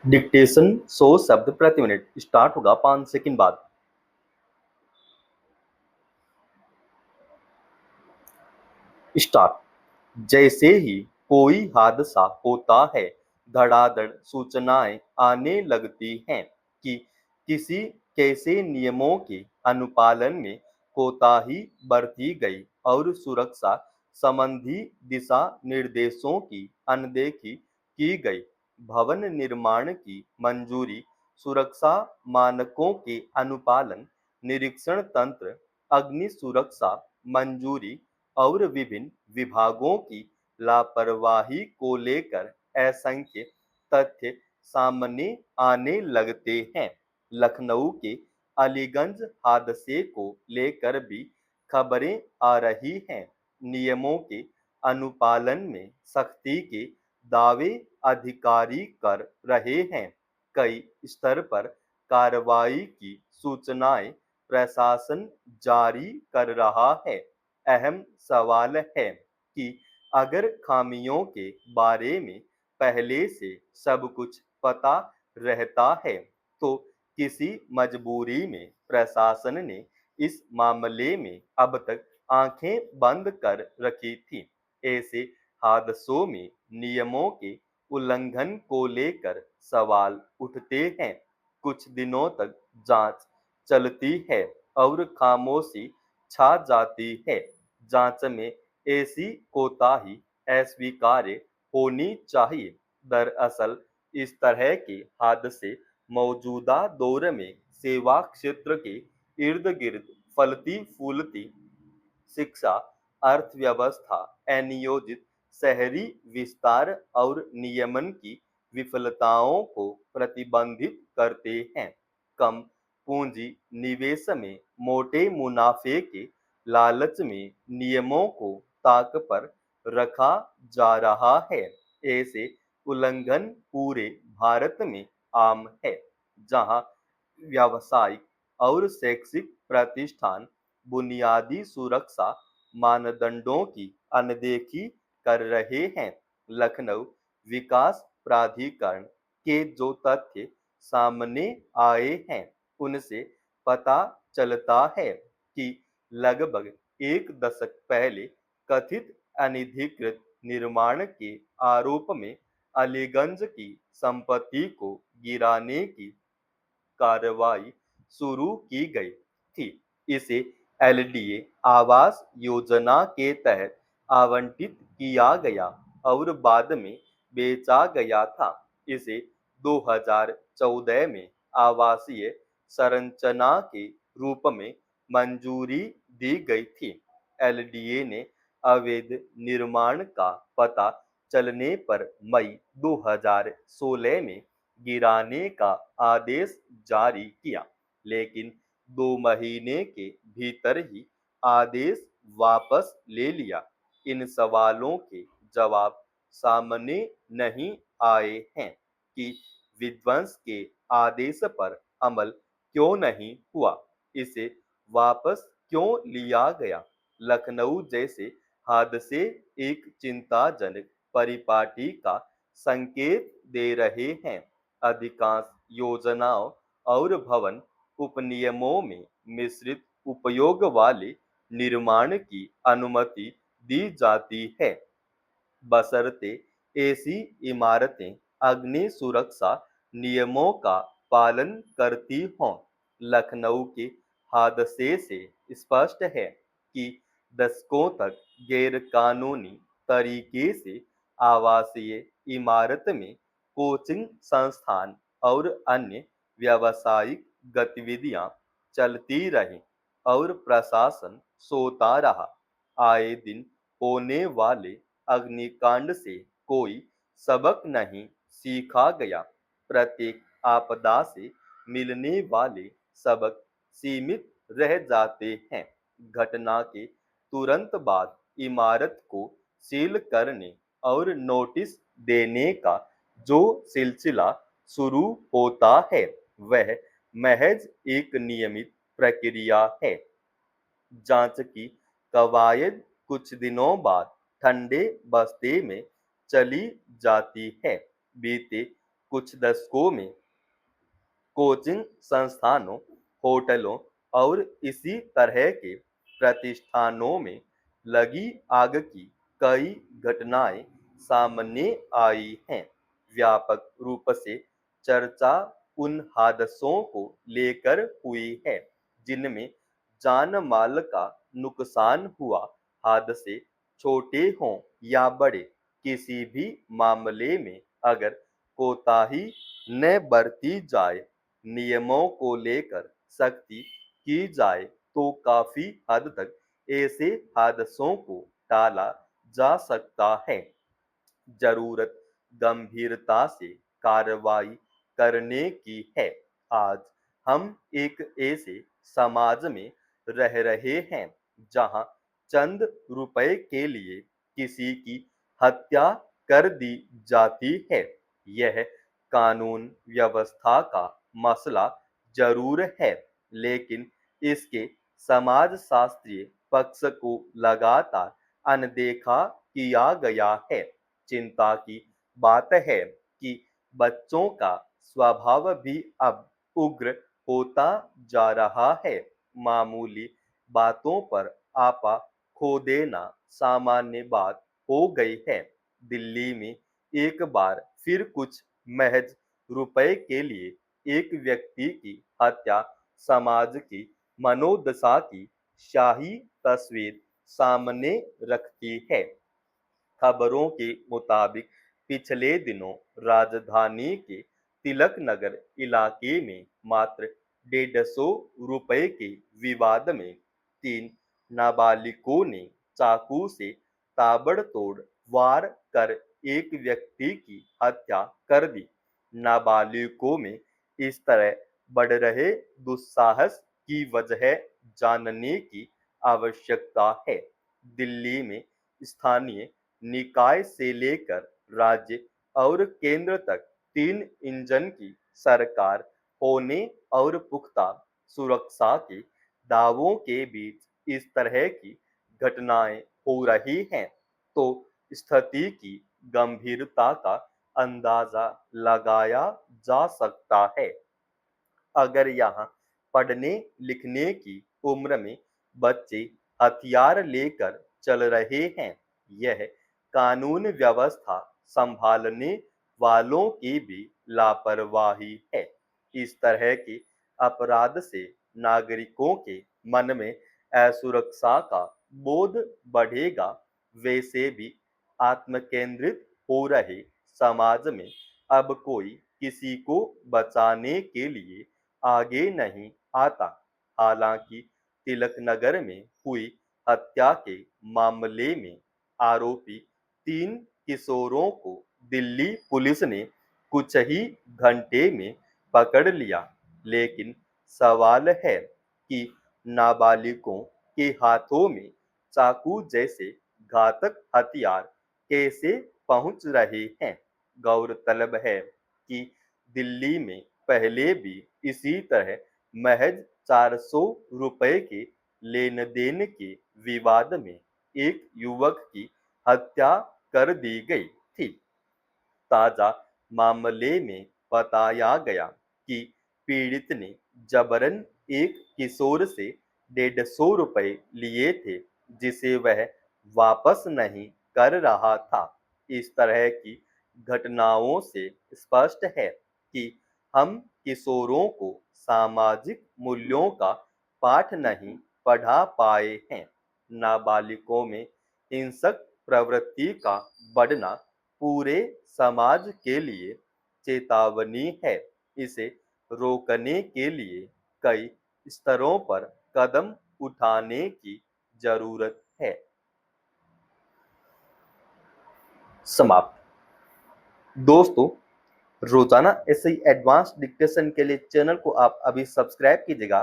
Dictation 100 शब्द प्रति minute start होगा 5 सेकंड बाद। स्टार्ट। जैसे ही कोई हादसा होता है, धड़ाधड़ सूचनाएं आने लगती हैं कि किसी कैसे नियमों के अनुपालन में कोताही बरती गई और सुरक्षा संबंधी दिशा निर्देशों की अनदेखी की गई। भवन निर्माण की मंजूरी, सुरक्षा मानकों के अनुपालन, निरीक्षण तंत्र, अग्नि सुरक्षा मंजूरी और विभिन्न विभागों की लापरवाही को लेकर असंख्य तथ्य सामने आने लगते हैं। लखनऊ के अलीगंज हादसे को लेकर भी खबरें आ रही हैं। नियमों के अनुपालन में सख्ती के दावे अधिकारी कर रहे हैं। कई स्तर पर कार्रवाई की सूचनाएं प्रशासन जारी कर रहा है। अहम सवाल है कि अगर खामियों के बारे में पहले से सब कुछ पता रहता है, तो किसी मजबूरी में प्रशासन ने इस मामले में अब तक आंखें बंद कर रखी थी। ऐसे हादसों में नियमों के उल्लंघन को लेकर सवाल उठते हैं। कुछ दिनों तक जांच चलती है और खामोशी छा जाती है। जांच में ऐसी कोताही अस्वीकार्य होनी चाहिए। दरअसल इस तरह के हादसे मौजूदा दौर में सेवा क्षेत्र के इर्द गिर्द फलती फूलती शिक्षा, अर्थव्यवस्था, अनियोजित शहरी विस्तार और नियमन की विफलताओं को प्रतिबंधित करते हैं। कम पूंजी निवेश में मोटे मुनाफे के लालच में नियमों को ताक पर रखा जा रहा है। ऐसे उल्लंघन पूरे भारत में आम है, जहां व्यावसायिक और शैक्षिक प्रतिष्ठान बुनियादी सुरक्षा मानदंडों की अनदेखी कर रहे हैं। लखनऊ विकास प्राधिकरण के जो तथ्य सामने आए हैं, उनसे पता चलता है कि लगभग एक दशक पहले कथित अनधिकृत निर्माण के आरोप में अलीगंज की संपत्ति को गिराने की कार्रवाई शुरू की गई थी। इसे एलडीए आवास योजना के तहत आवंटित किया गया और बाद में बेचा गया था। इसे 2014 में आवासीय संरचना के रूप में मंजूरी दी गई थी। एलडीए ने अवैध निर्माण का पता चलने पर मई 2016 में गिराने का आदेश जारी किया, लेकिन 2 महीने के भीतर ही आदेश वापस ले लिया। इन सवालों के जवाब सामने नहीं आए हैं कि विध्वंस के आदेश पर अमल क्यों नहीं हुआ, इसे वापस क्यों लिया गया। लखनऊ जैसे हादसे एक चिंताजनक परिपाटी का संकेत दे रहे हैं। अधिकांश योजनाओं और भवन उपनियमों में मिश्रित उपयोग वाले निर्माण की अनुमति दी जाती है, बशर्ते ऐसी इमारतें अग्नि सुरक्षा नियमों का पालन करती हों। लखनऊ के हादसे से स्पष्ट है कि दशकों तक गैरकानूनी तरीके से आवासीय इमारत में कोचिंग संस्थान और अन्य व्यावसायिक गतिविधियां चलती रहीं और प्रशासन सोता रहा। आए दिन होने वाले अग्निकांड से कोई सबक नहीं सीखा गया। प्रत्येक आपदा से मिलने वाले सबक सीमित रह जाते हैं। घटना के तुरंत बाद इमारत को सील करने और नोटिस देने का जो सिलसिला शुरू होता है, वह महज एक नियमित प्रक्रिया है। जांच की कवायद कुछ दिनों बाद ठंडे बस्ते में चली जाती है। बीते कुछ दशकों में कोचिंग संस्थानों, होटलों और इसी तरह के प्रतिष्ठानों में लगी आग की कई घटनाएं सामने आई हैं। व्यापक रूप से चर्चा उन हादसों को लेकर हुई है जिनमें जान माल का नुकसान हुआ। हादसे छोटे हों या बड़े, किसी भी मामले में अगर कोताही न बरती जाए, नियमों को लेकर सख्ती की जाए तो काफी हद तक ऐसे हादसों को टाला जा सकता है। जरूरत गंभीरता से कार्रवाई करने की है। आज हम एक ऐसे समाज में रह रहे हैं जहां चंद रुपए के लिए किसी की हत्या कर दी जाती है। यह कानून व्यवस्था का मसला जरूर है, लेकिन इसके समाजशास्त्रीय पक्ष को लगातार अनदेखा किया गया है। चिंता की बात है कि बच्चों का स्वभाव भी अब उग्र होता जा रहा है। मामूली बातों पर आपा खो देना सामान्य बात हो गई है। दिल्ली में एक बार फिर कुछ महज रुपए के लिए एक व्यक्ति की हत्या समाज की मनोदशा की शाही तस्वीर सामने रखती है। खबरों के मुताबिक पिछले दिनों राजधानी के तिलक नगर इलाके में मात्र 150 रुपए के विवाद में 3 नाबालिगों ने चाकू से ताबड़तोड़ वार कर एक व्यक्ति की हत्या कर दी। नाबालिगों में इस तरह बढ़ रहे दुस्साहस की वजह जानने की आवश्यकता है। दिल्ली में स्थानीय निकाय से लेकर राज्य और केंद्र तक 3 इंजन की सरकार होने और पुख्ता सुरक्षा के दावों के बीच इस तरह की घटनाएं हो रही हैं तो स्थिति की गंभीरता का अंदाजा लगाया जा सकता है। अगर यहाँ पढ़ने लिखने की उम्र में बच्चे हथियार लेकर चल रहे हैं, यह कानून व्यवस्था संभालने वालों की भी लापरवाही है। इस तरह के अपराध से नागरिकों के मन में असुरक्षा का बोध बढ़ेगा। वैसे भी आत्मकेंद्रित हो रहे समाज में अब कोई किसी को बचाने के लिए आगे नहीं आता। हालांकि तिलक नगर में हुई हत्या के मामले में आरोपी 3 किशोरों को दिल्ली पुलिस ने कुछ ही घंटे में पकड़ लिया, लेकिन सवाल है कि नाबालिगों के हाथों में चाकू जैसे घातक हथियार कैसे पहुंच रहे हैं। गौरतलब है कि दिल्ली में पहले भी इसी तरह महज 400 रुपए के लेन देन के विवाद में एक युवक की हत्या कर दी गई थी। ताजा मामले में बताया गया कि पीड़ित ने जबरन एक किशोर से 150 रुपए लिए थे, जिसे वह वापस नहीं कर रहा था। इस तरह की घटनाओं से स्पष्ट है कि हम किशोरों को सामाजिक मूल्यों का पाठ नहीं पढ़ा पाए हैं। नाबालिगों में हिंसक प्रवृत्ति का बढ़ना पूरे समाज के लिए चेतावनी है। इसे रोकने के लिए कई स्तरों पर कदम उठाने की जरूरत है। समाप्त। दोस्तों, रोजाना ऐसे ही एडवांस डिक्टेशन के लिए चैनल को आप अभी सब्सक्राइब कीजिएगा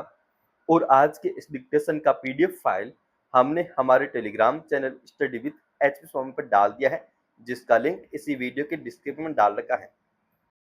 और आज के इस डिक्टेशन का पीडीएफ फाइल हमने हमारे Telegram channel study with HP Swami पर डाल दिया है, जिसका लिंक इसी वीडियो के डिस्क्रिप्शन में डाल रखा है।